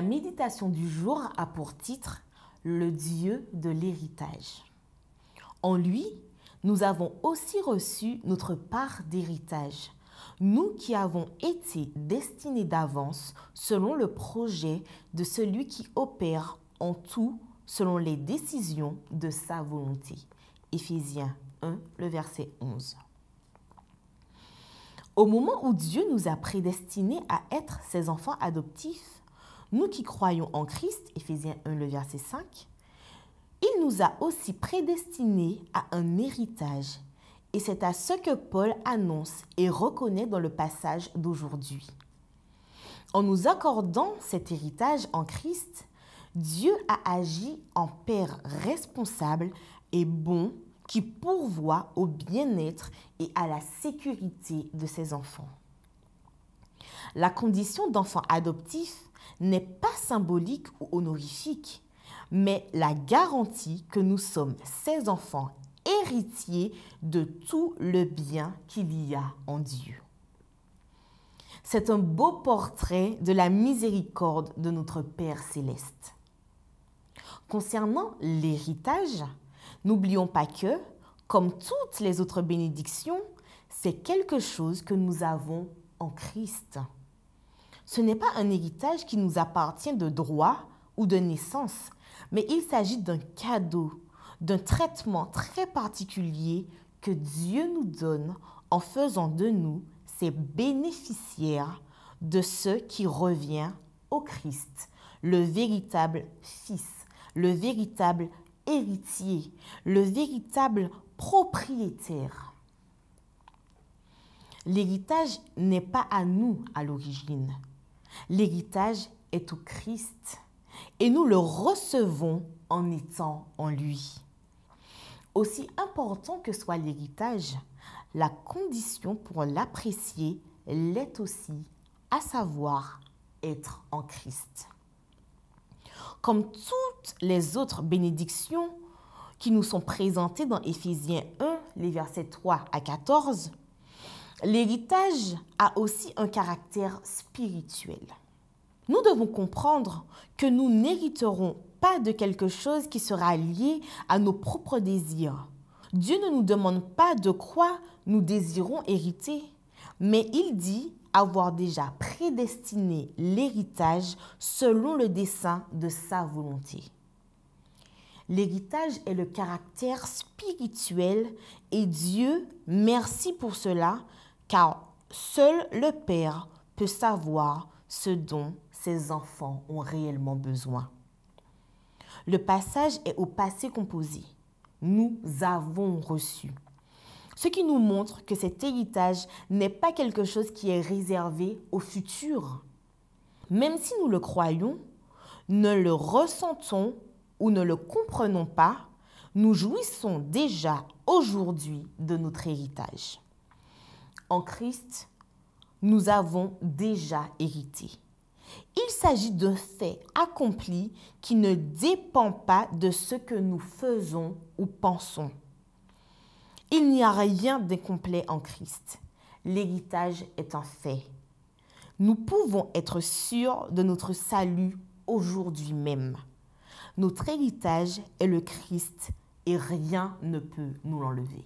La méditation du jour a pour titre « Le Dieu de l'héritage ». En lui, nous avons aussi reçu notre part d'héritage, nous qui avons été destinés d'avance selon le projet de celui qui opère en tout selon les décisions de sa volonté. Éphésiens 1, le verset 11. Au moment où Dieu nous a prédestinés à être ses enfants adoptifs, nous qui croyons en Christ, Éphésiens 1, le verset 5, il nous a aussi prédestinés à un héritage. Et c'est à ce que Paul annonce et reconnaît dans le passage d'aujourd'hui. En nous accordant cet héritage en Christ, Dieu a agi en Père responsable et bon qui pourvoit au bien-être et à la sécurité de ses enfants. La condition d'enfant adoptif n'est pas symbolique ou honorifique, mais la garantie que nous sommes ses enfants héritiers de tout le bien qu'il y a en Dieu. C'est un beau portrait de la miséricorde de notre Père céleste. Concernant l'héritage, n'oublions pas que, comme toutes les autres bénédictions, c'est quelque chose que nous avons en Christ. Ce n'est pas un héritage qui nous appartient de droit ou de naissance, mais il s'agit d'un cadeau, d'un traitement très particulier que Dieu nous donne en faisant de nous ses bénéficiaires de ce qui revient au Christ, le véritable Fils, le véritable héritier, le véritable propriétaire. L'héritage n'est pas à nous à l'origine. L'héritage est au Christ et nous le recevons en étant en lui. Aussi important que soit l'héritage, la condition pour l'apprécier l'est aussi, à savoir être en Christ. Comme toutes les autres bénédictions qui nous sont présentées dans Éphésiens 1, les versets 3 à 14, l'héritage a aussi un caractère spirituel. Nous devons comprendre que nous n'hériterons pas de quelque chose qui sera lié à nos propres désirs. Dieu ne nous demande pas de quoi nous désirons hériter, mais il dit avoir déjà prédestiné l'héritage selon le dessein de sa volonté. L'héritage est le caractère spirituel et Dieu, merci pour cela, car seul le Père peut savoir ce dont ses enfants ont réellement besoin. Le passage est au passé composé. Nous avons reçu. Ce qui nous montre que cet héritage n'est pas quelque chose qui est réservé au futur. Même si nous le croyons, ne le ressentons ou ne le comprenons pas, nous jouissons déjà aujourd'hui de notre héritage. En Christ, nous avons déjà hérité. Il s'agit d'un fait accompli qui ne dépend pas de ce que nous faisons ou pensons. Il n'y a rien d'incomplet en Christ. L'héritage est un fait. Nous pouvons être sûrs de notre salut aujourd'hui même. Notre héritage est le Christ et rien ne peut nous l'enlever.